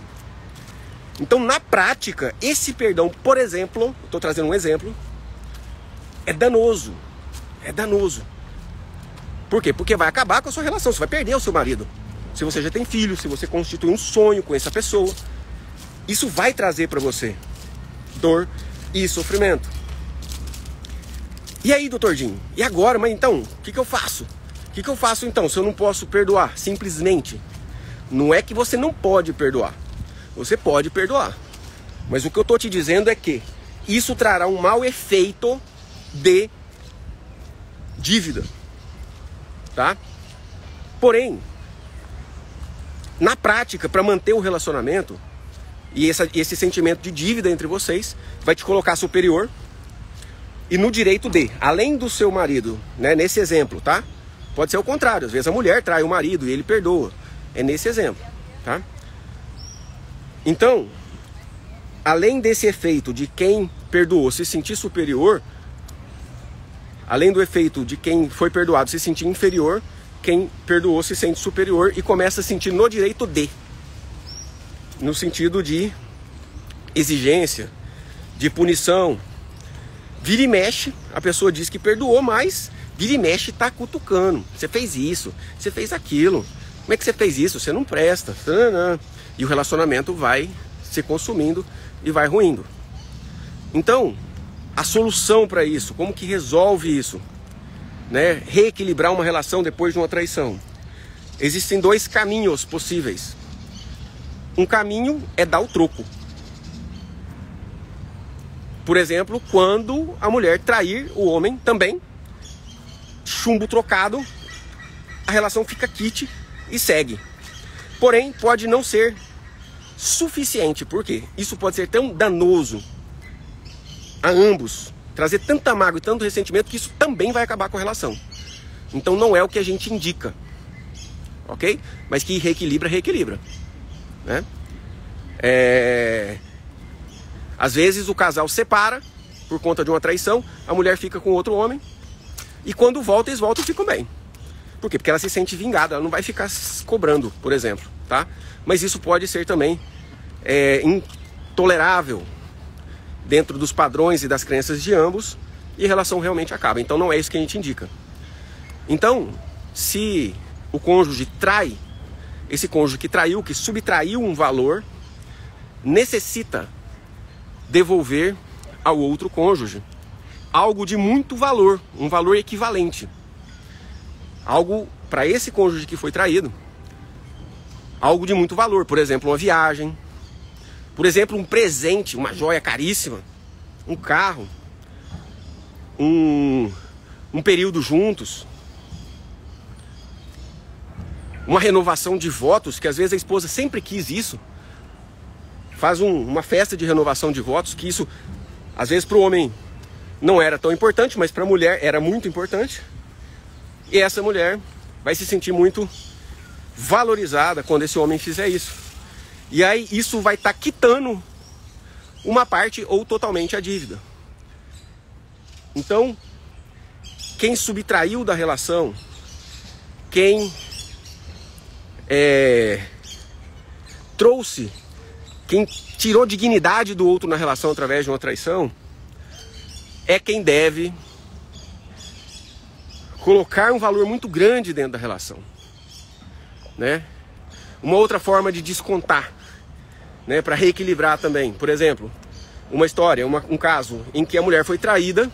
Então, na prática, esse perdão, por exemplo, estou trazendo um exemplo, é danoso. É danoso. Por quê? Porque vai acabar com a sua relação, você vai perder o seu marido. Se você já tem filho, se você constitui um sonho com essa pessoa, isso vai trazer para você dor e sofrimento. E aí, doutor Jim? E agora? Mas então, o que eu faço? O que eu faço então se eu não posso perdoar? Simplesmente, não é que você não pode perdoar. Você pode perdoar. Mas o que eu estou te dizendo é que isso trará um mau efeito de dívida. Tá? Porém, na prática, para manter o relacionamento e esse sentimento de dívida entre vocês, vai te colocar superior e no direito de, além do seu marido, né, nesse exemplo, tá? Pode ser o contrário, às vezes a mulher trai o marido e ele perdoa. É nesse exemplo, tá? Então, além desse efeito de quem perdoou se sentir superior, além do efeito de quem foi perdoado se sentir inferior, quem perdoou se sente superior e começa a sentir no direito de, no sentido de exigência, de punição. Vira e mexe, a pessoa diz que perdoou, mas vira e mexe tá cutucando. Você fez isso, você fez aquilo. Como é que você fez isso? Você não presta. E o relacionamento vai se consumindo e vai ruindo. Então, a solução para isso, como que resolve isso? Né? Reequilibrar uma relação depois de uma traição. Existem dois caminhos possíveis. Um caminho é dar o troco. Por exemplo, quando a mulher trair o homem também, chumbo trocado, a relação fica quite e segue. Porém, pode não ser suficiente. Por quê? Isso pode ser tão danoso a ambos, trazer tanta mágoa e tanto ressentimento, que isso também vai acabar com a relação. Então não é o que a gente indica, ok? Mas que reequilibra, reequilibra, né? Às vezes o casal separa por conta de uma traição, a mulher fica com outro homem, e quando volta, eles voltam e ficam bem. Por quê? Porque ela se sente vingada, ela não vai ficar cobrando, por exemplo, tá? Mas isso pode ser também intolerável dentro dos padrões e das crenças de ambos, e a relação realmente acaba. Então não é isso que a gente indica. Então, se o cônjuge trai, esse cônjuge que traiu, que subtraiu um valor, necessita devolver ao outro cônjuge algo de muito valor, um valor equivalente. Algo para esse cônjuge que foi traído, algo de muito valor, por exemplo, uma viagem, por exemplo, um presente, uma joia caríssima, um carro, um período juntos, uma renovação de votos, que às vezes a esposa sempre quis isso, faz uma festa de renovação de votos, que isso às vezes para o homem não era tão importante, mas para a mulher era muito importante, e essa mulher vai se sentir muito valorizada quando esse homem fizer isso. E aí isso vai estar quitando uma parte ou totalmente a dívida. Então, quem subtraiu da relação, quem trouxe, quem tirou dignidade do outro na relação através de uma traição, é quem deve colocar um valor muito grande dentro da relação, né? Uma outra forma de descontar, né, para reequilibrar também. Por exemplo, uma história, um caso em que a mulher foi traída,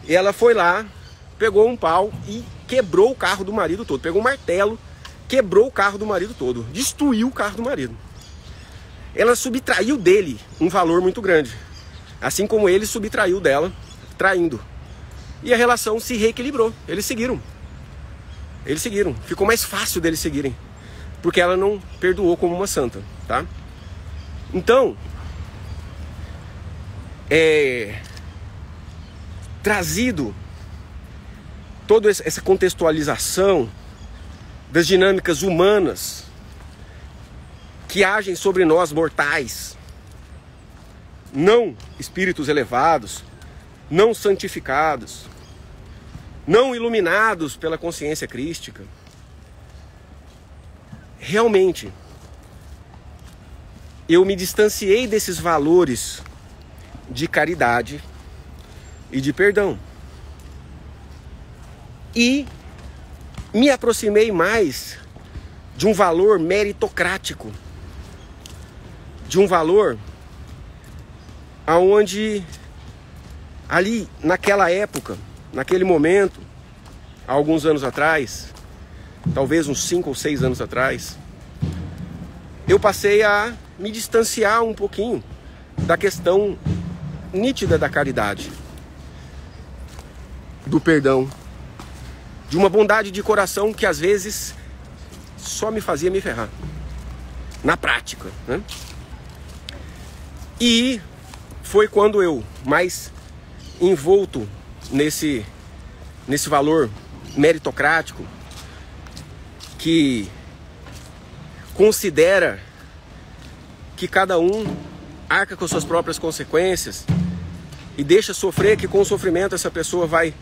e ela foi lá, pegou um pau e quebrou o carro do marido todo. Pegou um martelo, quebrou o carro do marido todo, destruiu o carro do marido. Ela subtraiu dele um valor muito grande, assim como ele subtraiu dela, traindo. E a relação se reequilibrou. Eles seguiram. Ficou mais fácil deles seguirem, porque ela não perdoou como uma santa, tá? Então, trazido toda essa contextualização das dinâmicas humanas que agem sobre nós mortais, não espíritos elevados, não santificados, não iluminados pela consciência crística, realmente eu me distanciei desses valores de caridade e de perdão e me aproximei mais de um valor meritocrático, de um valor aonde ali naquela época, naquele momento, há alguns anos atrás, talvez uns 5 ou 6 anos atrás, eu passei a me distanciar um pouquinho da questão nítida da caridade, do perdão, de uma bondade de coração que às vezes só me fazia me ferrar. Na prática, né? E foi quando eu, mais envolto nesse valor meritocrático, que considera que cada um arca com suas próprias consequências e deixa sofrer, que com o sofrimento essa pessoa vai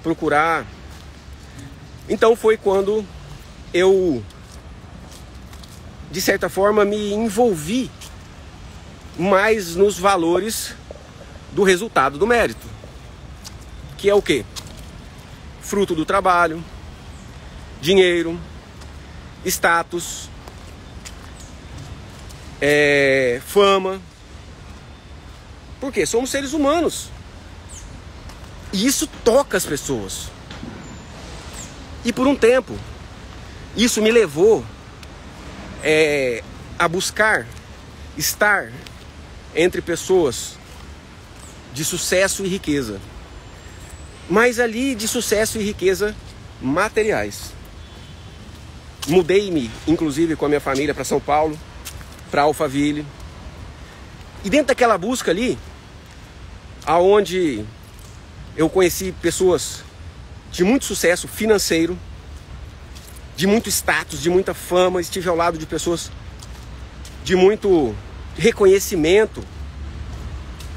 procurar. Então foi quando eu, de certa forma, me envolvi mais nos valores do resultado do mérito, que é o quê? Fruto do trabalho, dinheiro, status, fama. Porque somos seres humanos e isso toca as pessoas. E por um tempo isso me levou a buscar estar entre pessoas de sucesso e riqueza, mas ali de sucesso e riqueza materiais. Mudei-me, inclusive, com a minha família para São Paulo, para Alphaville. E dentro daquela busca ali, aonde eu conheci pessoas de muito sucesso financeiro, de muito status, de muita fama, estive ao lado de pessoas de muito reconhecimento,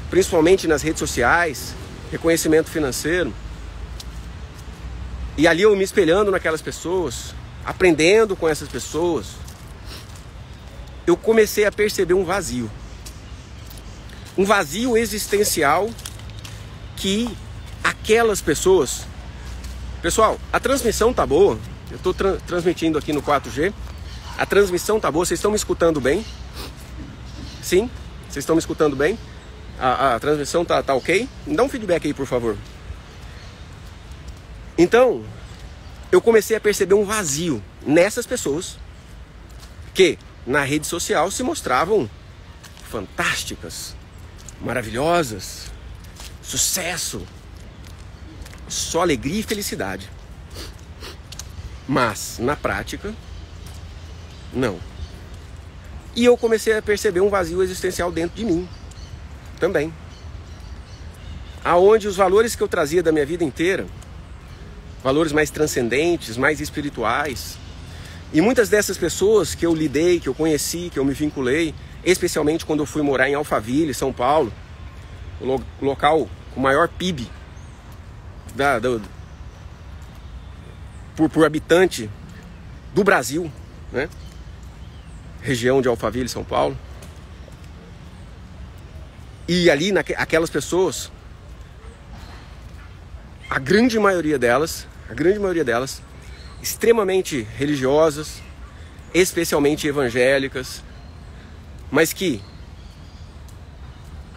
principalmente nas redes sociais, reconhecimento financeiro. E ali eu me espelhando naquelas pessoas, aprendendo com essas pessoas, eu comecei a perceber um vazio existencial que aquelas pessoas... Pessoal, a transmissão tá boa, eu estou transmitindo aqui no 4G, a transmissão tá boa, vocês estão me escutando bem? Sim? Vocês estão me escutando bem? A transmissão tá ok? Me dá um feedback aí, por favor. Então, eu comecei a perceber um vazio nessas pessoas que na rede social se mostravam fantásticas, maravilhosas, sucesso, só alegria e felicidade. Mas na prática, não. E eu comecei a perceber um vazio existencial dentro de mim também, aonde os valores que eu trazia da minha vida inteira, valores mais transcendentes, mais espirituais, e muitas dessas pessoas que eu lidei, que eu conheci, que eu me vinculei, especialmente quando eu fui morar em Alphaville, São Paulo, o local com o maior PIB por habitante do Brasil, né? Região de Alphaville, São Paulo. E ali, aquelas pessoas, a grande maioria delas, extremamente religiosas, especialmente evangélicas, mas que,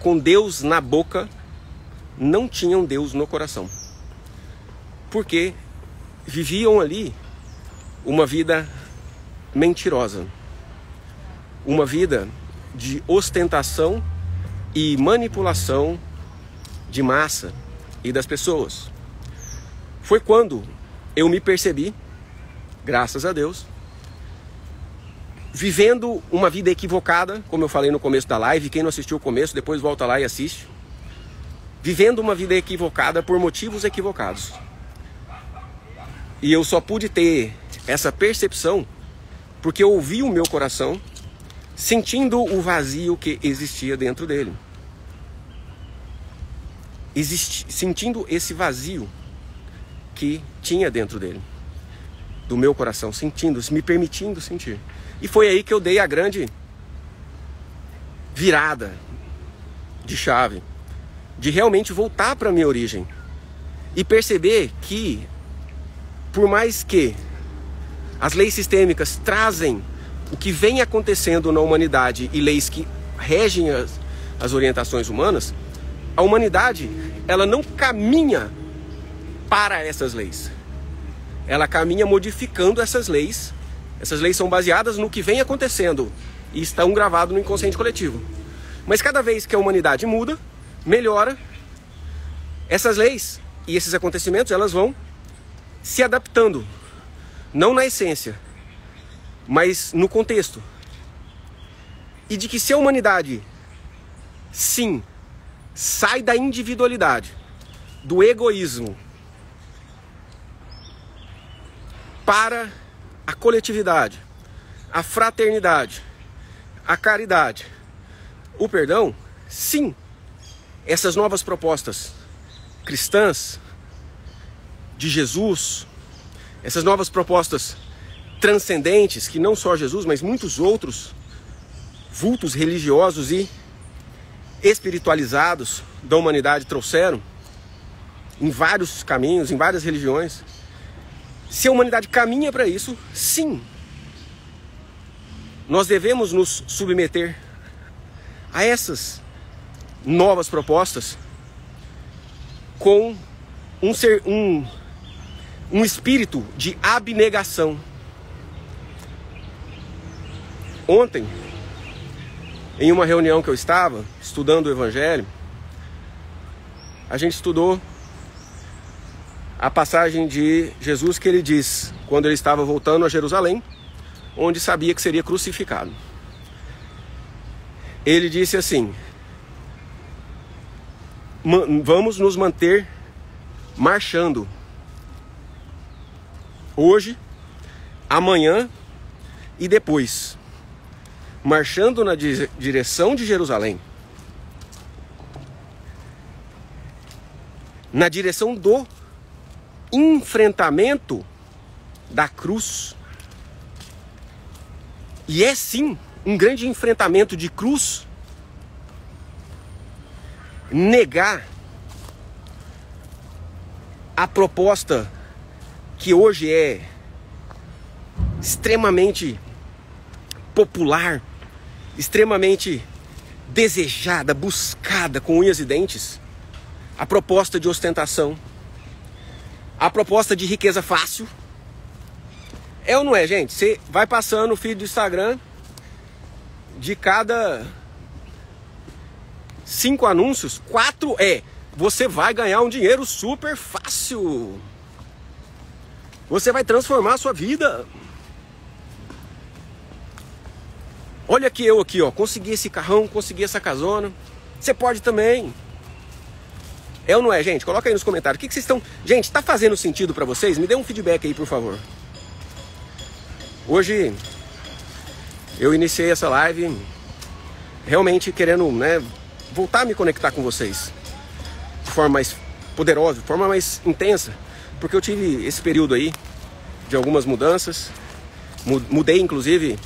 com Deus na boca, não tinham Deus no coração. Porque viviam ali uma vida mentirosa, uma vida de ostentação e manipulação de massa e das pessoas. Foi quando eu me percebi, graças a Deus, vivendo uma vida equivocada, como eu falei no começo da live. Quem não assistiu o começo, depois volta lá e assiste. Vivendo uma vida equivocada por motivos equivocados. E eu só pude ter essa percepção porque eu ouvi o meu coração, sentindo o vazio que existia dentro dele. Sentindo esse vazio que tinha dentro dele, do meu coração, sentindo, me permitindo sentir. E foi aí que eu dei a grande virada de chave, de realmente voltar para a minha origem e perceber que, por mais que as leis sistêmicas trazem o que vem acontecendo na humanidade e leis que regem as orientações humanas, a humanidade, ela não caminha para essas leis. Ela caminha modificando essas leis. Essas leis são baseadas no que vem acontecendo e estão gravadas no inconsciente coletivo. Mas cada vez que a humanidade muda, melhora, essas leis e esses acontecimentos, elas vão se adaptando. Não na essência, mas no contexto. E de que se a humanidade, sim, sai da individualidade, do egoísmo, para a coletividade, a fraternidade, a caridade, o perdão, sim, essas novas propostas cristãs de Jesus, essas novas propostas transcendentes, que não só Jesus, mas muitos outros vultos religiosos e espiritualizados da humanidade trouxeram, em vários caminhos, em várias religiões. Se a humanidade caminha para isso, sim, nós devemos nos submeter a essas novas propostas com um espírito de abnegação. Ontem, em uma reunião que eu estava, estudando o Evangelho, a gente estudou a passagem de Jesus que ele diz, quando ele estava voltando a Jerusalém, onde sabia que seria crucificado. Ele disse assim: vamos nos manter marchando hoje, amanhã e depois, marchando na direção de Jerusalém, na direção do enfrentamento da cruz. E é sim um grande enfrentamento de cruz negar a proposta que hoje é extremamente popular, extremamente desejada, buscada com unhas e dentes, a proposta de ostentação, a proposta de riqueza fácil. É ou não é, gente? Você vai passando o feed do Instagram, de cada 5 anúncios, 4 você vai ganhar um dinheiro super fácil, você vai transformar a sua vida. Olha que eu aqui, ó, consegui esse carrão, consegui essa casona, você pode também. É ou não é, gente? Coloca aí nos comentários. O que vocês estão... Gente, tá fazendo sentido pra vocês? Me dê um feedback aí, por favor. Hoje eu iniciei essa live realmente querendo, né, voltar a me conectar com vocês de forma mais poderosa, de forma mais intensa, porque eu tive esse período aí de algumas mudanças. Mudei, inclusive,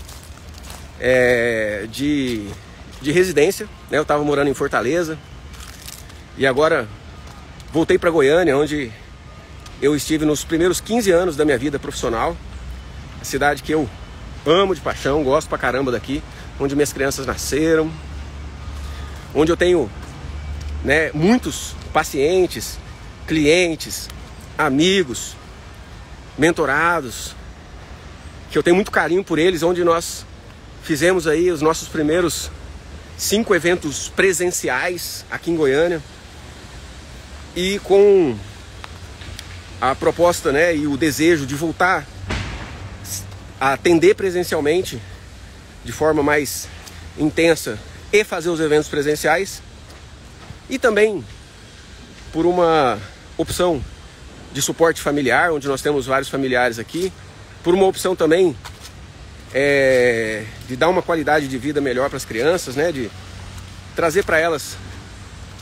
de residência, né? Eu estava morando em Fortaleza e agora voltei para Goiânia, onde eu estive nos primeiros 15 anos da minha vida profissional. A cidade que eu amo de paixão, gosto pra caramba daqui, onde minhas crianças nasceram, onde eu tenho, né, muitos pacientes, clientes, amigos, mentorados, que eu tenho muito carinho por eles, onde nós fizemos aí os nossos primeiros 5 eventos presenciais aqui em Goiânia. E com a proposta, né, e o desejo de voltar a atender presencialmente de forma mais intensa e fazer os eventos presenciais, e também por uma opção de suporte familiar, onde nós temos vários familiares aqui, por uma opção também de dar uma qualidade de vida melhor para as crianças, né, de trazer para elas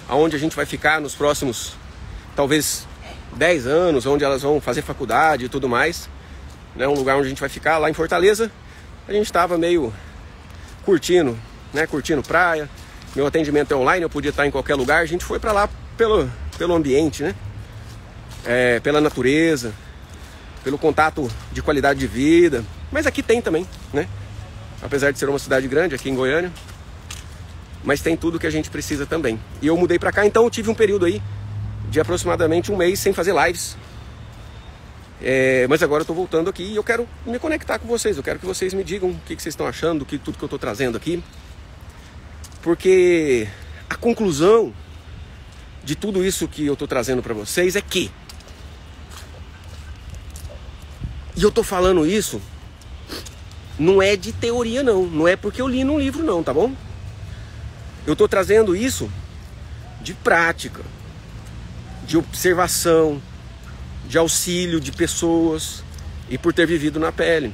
aonde a gente vai ficar nos próximos, talvez, 10 anos, onde elas vão fazer faculdade e tudo mais, né, um lugar onde a gente vai ficar. Lá em Fortaleza a gente estava meio curtindo, né, curtindo praia. Meu atendimento é online, eu podia estar em qualquer lugar. A gente foi para lá pelo ambiente, né, pela natureza, pelo contato de qualidade de vida. Mas aqui tem também, né, apesar de ser uma cidade grande aqui em Goiânia, mas tem tudo que a gente precisa também. E eu mudei para cá, então eu tive um período aí de aproximadamente 1 mês sem fazer lives. Mas agora eu tô voltando aqui e eu quero me conectar com vocês. Eu quero que vocês me digam o que vocês estão achando, tudo que eu tô trazendo aqui. Porque a conclusão de tudo isso que eu tô trazendo para vocês é que... E eu tô falando isso não é de teoria não é porque eu li num livro não, tá bom? Eu estou trazendo isso de prática, de observação, de auxílio de pessoas e por ter vivido na pele.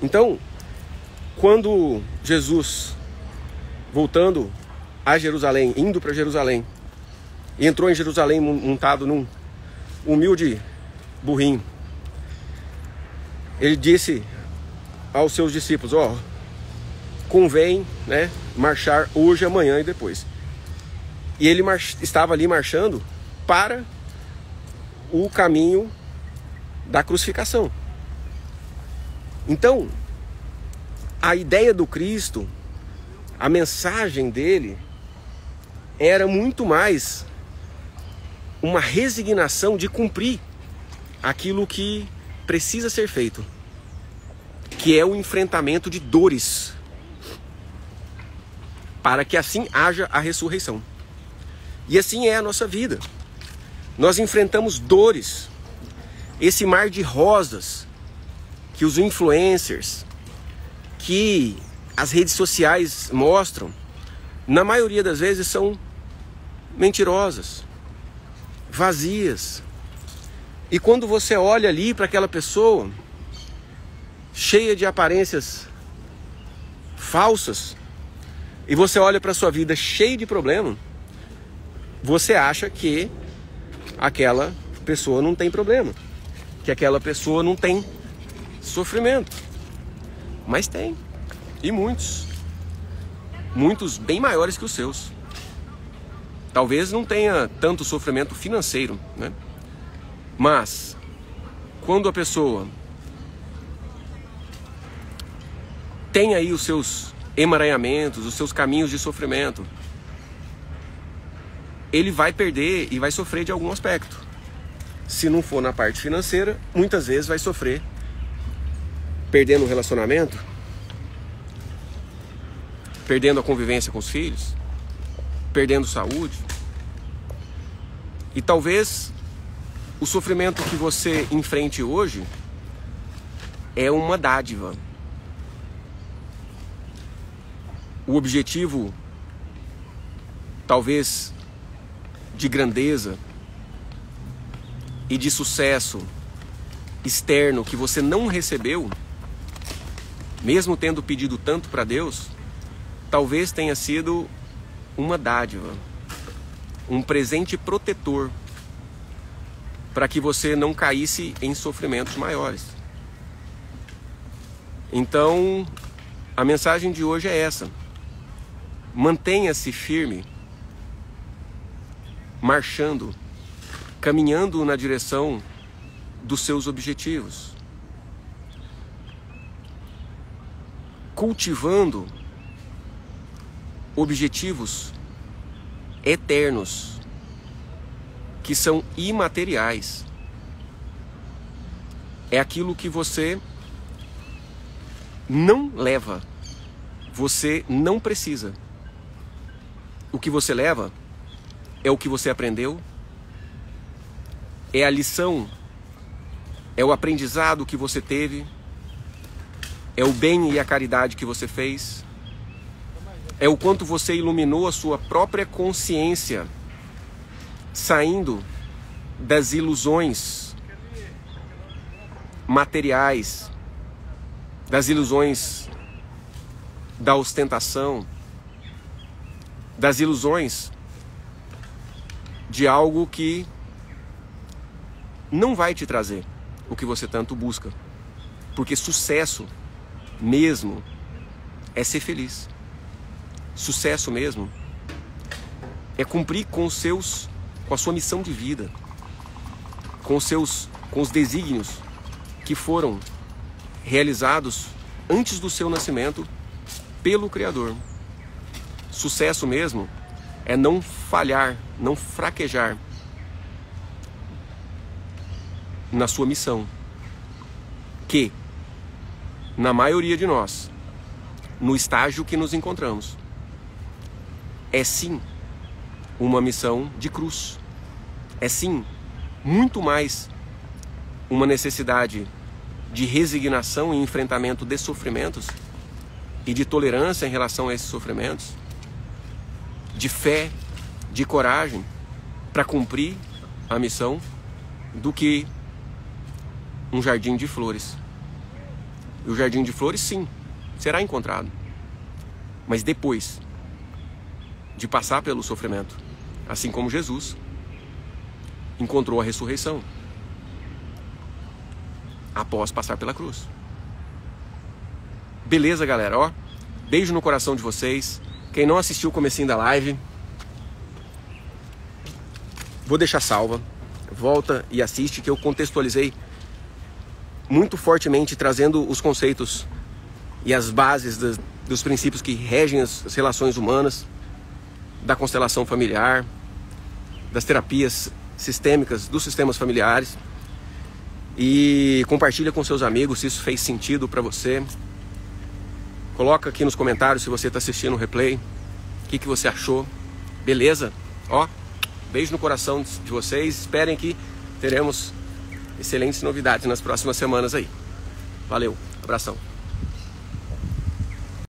Então, quando Jesus, voltando a Jerusalém, indo para Jerusalém, entrou em Jerusalém montado num humilde burrinho, ele disse aos seus discípulos: ó, convém, né, marchar hoje, amanhã e depois. E ele estava ali marchando para o caminho da crucificação. Então, a ideia do Cristo, a mensagem dele, era muito mais uma resignação de cumprir aquilo que precisa ser feito, que é o enfrentamento de dores, para que assim haja a ressurreição. E assim é a nossa vida. Nós enfrentamos dores, esse mar de rosas que os influencers, que as redes sociais mostram, na maioria das vezes são mentirosas, vazias. E quando você olha ali para aquela pessoa cheia de aparências falsas, e você olha para a sua vida cheia de problema, você acha que aquela pessoa não tem problema, que aquela pessoa não tem sofrimento. Mas tem, e muitos bem maiores que os seus. Talvez não tenha tanto sofrimento financeiro, né? Mas quando a pessoa tem aí os seus emaranhamentos, os seus caminhos de sofrimento, ele vai perder e vai sofrer de algum aspecto. Se não for na parte financeira, muitas vezes vai sofrer perdendo o relacionamento, perdendo a convivência com os filhos, perdendo saúde. E talvez o sofrimento que você enfrente hoje é uma dádiva. O objetivo, talvez, de grandeza e de sucesso externo que você não recebeu, mesmo tendo pedido tanto para Deus, talvez tenha sido uma dádiva, um presente protetor para que você não caísse em sofrimentos maiores. Então, a mensagem de hoje é essa: mantenha-se firme, marchando, caminhando na direção dos seus objetivos, cultivando objetivos eternos, que são imateriais. É aquilo que você não leva, você não precisa. O que você leva é o que você aprendeu, é a lição, é o aprendizado que você teve, é o bem e a caridade que você fez, é o quanto você iluminou a sua própria consciência, saindo das ilusões materiais, das ilusões da ostentação, das ilusões de algo que não vai te trazer o que você tanto busca. Porque sucesso mesmo é ser feliz. Sucesso mesmo é cumprir com a sua missão de vida, com os desígnios que foram realizados antes do seu nascimento pelo Criador. Sucesso mesmo é não falhar, não fraquejar na sua missão, que, na maioria de nós, no estágio que nos encontramos, é sim uma missão de cruz. É sim muito mais uma necessidade de resignação e enfrentamento de sofrimentos e de tolerância em relação a esses sofrimentos, de fé, de coragem para cumprir a missão, do que um jardim de flores. E o jardim de flores, sim, será encontrado, mas depois de passar pelo sofrimento, assim como Jesus encontrou a ressurreição após passar pela cruz. Beleza, galera? Ó, beijo no coração de vocês. Quem não assistiu o comecinho da live, vou deixar salva. Volta e assiste, que eu contextualizei muito fortemente, trazendo os conceitos e as bases dos princípios que regem as relações humanas, da constelação familiar, das terapias sistêmicas, dos sistemas familiares. E compartilha com seus amigos se isso fez sentido para você. Coloca aqui nos comentários, se você está assistindo o replay, o que você achou. Beleza? Ó, beijo no coração de vocês. Esperem que teremos excelentes novidades nas próximas semanas aí. Valeu, abração.